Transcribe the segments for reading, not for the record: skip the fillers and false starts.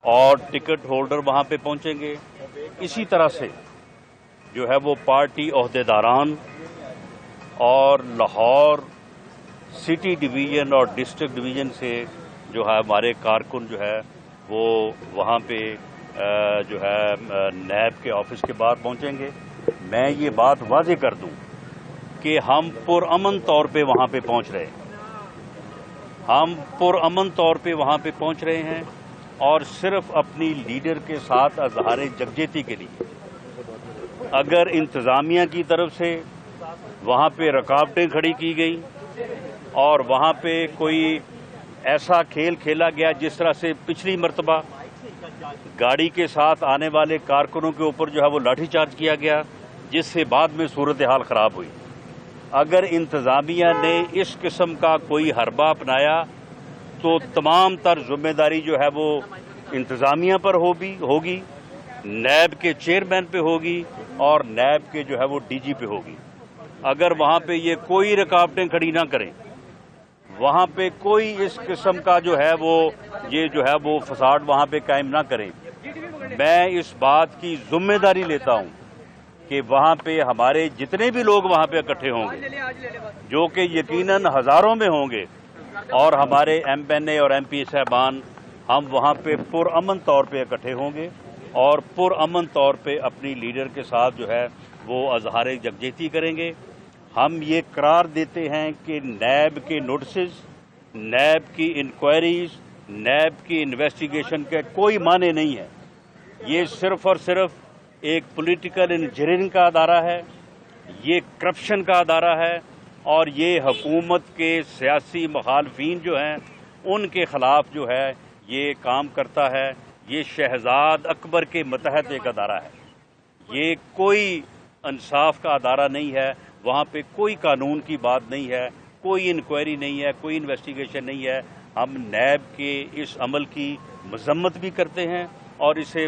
اور ticket holder وہاں پہ پہنچیں گے. اسی طرح سے جو ہے وہ پارٹی عہدیداران اور لاہور سٹی ڈویژن اور ڈسٹرکٹ ڈویژن سے جو ہے ہمارے کارکن جو ہے وہ وہاں پہ جو ہے نیب کے آفس کے بعد پہنچیں گے. میں یہ بات واضح کر دوں کہ ہم پرامن طور پہ وہاں پہ پہنچ رہے ہیں. ہم پرامن طور پہ وہاں پہ پہنچ رہے ہیں اور صرف اپنی لیڈر کے ساتھ اظہار یکجہتی کے لیے. اگر انتظامیہ کی طرف سے وہاں پہ رکاوٹیں کھڑی کی گئی اور وہاں پہ کوئی ایسا کھیل کھیلا گیا جس طرح سے پچھلی مرتبہ گاڑی کے ساتھ آنے والے کارکنوں کے اوپر جو ہے وہ لاٹھی چارج کیا گیا جس سے بعد میں صورتحال خراب ہوئی. اگر انتظامیہ نے اس قسم کا کوئی حربہ اپنایا تو تمام تر ذمہ داری جو ہے وہ انتظامیہ پر ہوگی، نیب کے چیئرمین پہ ہوگی اور نیب کے جو ہے وہ ڈی جی پہ ہوگی. اگر وہاں پہ یہ کوئی رکاوٹیں کھڑی نہ کریں، وہاں پہ کوئی اس قسم کا جو ہے وہ فساد وہاں پہ قائم نہ کریں، میں اس بات کی ذمہ داری لیتا ہوں کہ وہاں پہ ہمارے جتنے بھی لوگ وہاں پہ اکٹھے ہوں گے، جو کہ یقیناً ہزاروں میں ہوں گے، اور ہمارے ایم این اے اور ایم پی صاحبان، ہم وہاں پہ پرامن طور پہ اکٹھے ہوں گے اور پرامن طور پہ اپنی لیڈر کے ساتھ جو ہے وہ اظہار یکجہتی کریں گے. ہم یہ قرار دیتے ہیں کہ نیب کے نوٹسز، نیب کی انکوائریز، نیب کی انویسٹیگیشن کا کوئی معنی نہیں ہے. یہ صرف اور صرف ایک پولیٹیکل انجینئرنگ کا ادارہ ہے، یہ کرپشن کا ادارہ ہے اور یہ حکومت کے سیاسی مخالفین جو ہیں ان کے خلاف جو ہے یہ کام کرتا ہے. یہ شہزاد اکبر کے متحد ایک ادارہ ہے. یہ کوئی انصاف کا ادارہ نہیں ہے. وہاں پہ کوئی قانون کی بات نہیں ہے، کوئی انکوائری نہیں ہے، کوئی انویسٹیگیشن نہیں ہے. ہم نیب کے اس عمل کی مذمت بھی کرتے ہیں اور اسے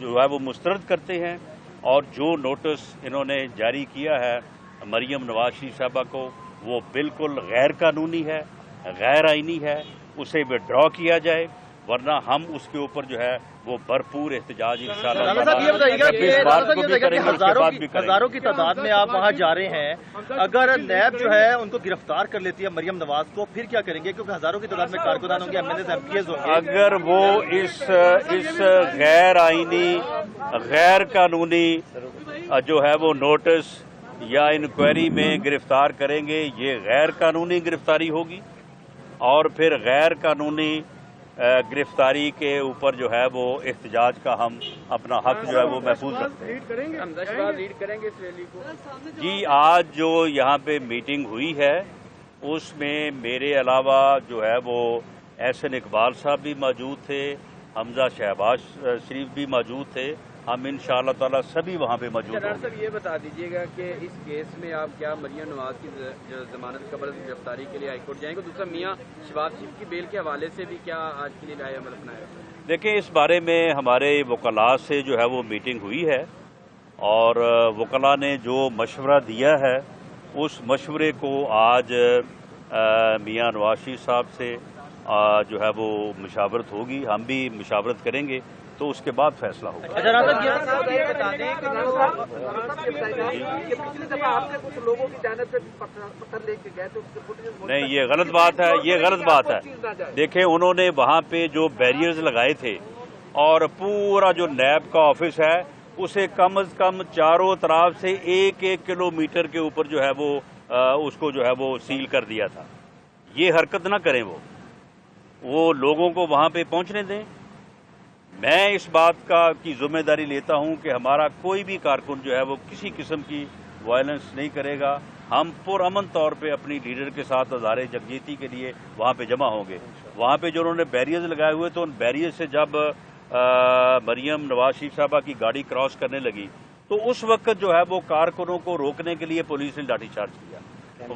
جو ہے وہ مسترد کرتے ہیں. اور جو نوٹس انہوں نے جاری کیا ہے مریم نواز شریف صاحبہ کو، وہ بالکل غیر قانونی ہے، غیر آئینی ہے. اسے وڈرا کیا جائے، ورنہ ہم اس کے اوپر جو ہے وہ بھرپور احتجاج انشاءاللہ ہزاروں کی تعداد میں آپ وہاں جا رہے ہیں. اگر نیب جو ہے ان کو گرفتار کر لیتی ہے مریم نواز کو، پھر کیا کریں گے؟ کیونکہ ہزاروں کی تعداد میں کارکنان ہوں گے، MNAs, MPAs ہوں گے. اگر وہ اس غیر آئینی، غیر قانونی جو ہے وہ نوٹس یا انکوائری میں گرفتار کریں گے، یہ غیر قانونی گرفتاری ہوگی اور پھر غیر قانونی گرفتاری کے اوپر جو ہے وہ احتجاج کا ہم اپنا حق جو ہے وہ محفوظ رکھتے ہیں. جی، آج جو یہاں پہ میٹنگ ہوئی ہے اس میں میرے علاوہ جو ہے وہ احسن اقبال صاحب بھی موجود تھے، حمزہ شہباز شریف بھی موجود تھے. ہم انشاءاللہ تعالی سبھی وہاں پہ موجود ہیں. صاحب یہ بتا دیجیے گا کہ اس کیس میں آپ کیا مریم نواز کی ضمانت قبل گرفتاری کے لیے ہائی کورٹ جائیں گے؟ دوسرا، میاں شہباز شریف کی بیل کے حوالے سے بھی کیا آج کے لیے رائے عمل اپنایا؟ دیکھیں، اس بارے میں ہمارے وکلاء سے جو ہے وہ میٹنگ ہوئی ہے اور وکلاء نے جو مشورہ دیا ہے اس مشورے کو آج میاں نواز شریف صاحب سے جو ہے وہ مشاورت ہوگی. ہم بھی مشاورت کریں گے تو اس کے بعد فیصلہ ہوگا. نہیں، یہ غلط بات ہے، یہ غلط بات ہے. دیکھیں، انہوں نے وہاں پہ جو بیریئرز لگائے تھے اور پورا جو نیب کا آفس ہے اسے کم از کم چاروں طرف سے 1-1 کلومیٹر کے اوپر جو ہے وہ اس کو جو ہے وہ سیل کر دیا تھا. یہ حرکت نہ کریں، وہ لوگوں کو وہاں پہ پہنچنے دیں. میں اس بات کی ذمہ داری لیتا ہوں کہ ہمارا کوئی بھی کارکن جو ہے وہ کسی قسم کی وائلنس نہیں کرے گا. ہم پرامن طور پہ اپنی لیڈر کے ساتھ اظہار یکجہتی کے لیے وہاں پہ جمع ہوں گے. وہاں پہ جو انہوں نے بیریئرز لگائے ہوئے تو ان بیریئر سے جب مریم نواز شریف صاحبہ کی گاڑی کراس کرنے لگی تو اس وقت جو ہے وہ کارکنوں کو روکنے کے لیے پولیس نے لاٹھی چارج کیا.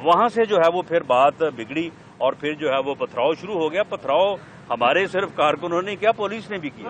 وہاں سے جو ہے وہ پھر بات بگڑی اور پھر جو ہے وہ پتھراؤ شروع ہو گیا. پتھراؤ ہمارے صرف کارکنوں نے کیا، پولیس نے بھی کیا.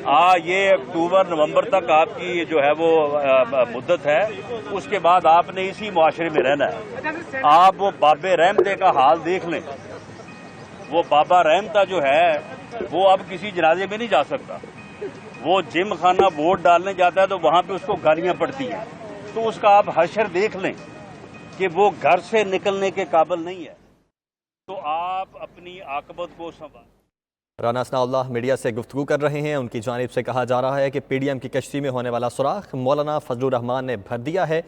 یہ اکتوبر نومبر تک آپ کی جو ہے وہ مدت ہے، اس کے بعد آپ نے اسی معاشرے میں رہنا ہے۔ آپ وہ باب رحمتہ کا حال دیکھ لیں، وہ بابا رحمتہ جو ہے وہ اب کسی جنازے میں نہیں جا سکتا، وہ جم خانہ ووٹ ڈالنے جاتا ہے تو وہاں پہ اس کو گالیاں پڑتی ہیں، تو اس کا آپ حشر دیکھ لیں کہ وہ گھر سے نکلنے کے قابل نہیں ہے، تو آپ اپنی عاقبت کو سنبھال۔ رانا ثناء اللہ میڈیا سے گفتگو کر رہے ہیں۔ ان کی جانب سے کہا جا رہا ہے کہ پی ڈی ایم کی کشتی میں ہونے والا سوراخ مولانا فضل الرحمان نے بھر دیا ہے۔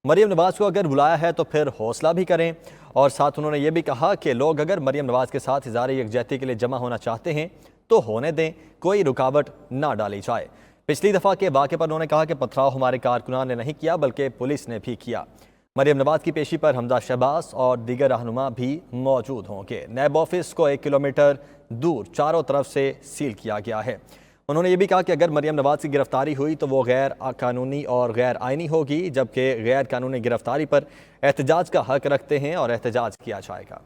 مریم نواز کو اگر بلایا ہے تو پھر حوصلہ بھی کریں، اور ساتھ انہوں نے یہ بھی کہا کہ لوگ اگر مریم نواز کے ساتھ اظہار یکجہتی کے لیے جمع ہونا چاہتے ہیں تو ہونے دیں، کوئی رکاوٹ نہ ڈالی جائے۔ پچھلی دفعہ کے واقعے پر انہوں نے کہا کہ پتھراؤ ہمارے کارکنان نے نہیں کیا بلکہ پولیس نے بھی کیا۔ مریم نواز کی پیشی پر حمزہ شہباز اور دیگر رہنما بھی موجود ہوں گے۔ نیب آفس کو 1 کلومیٹر دور چاروں طرف سے سیل کیا گیا ہے۔ انہوں نے یہ بھی کہا کہ اگر مریم نواز کی گرفتاری ہوئی تو وہ غیر قانونی اور غیر آئینی ہوگی، جبکہ غیر قانونی گرفتاری پر احتجاج کا حق رکھتے ہیں اور احتجاج کیا جائے گا۔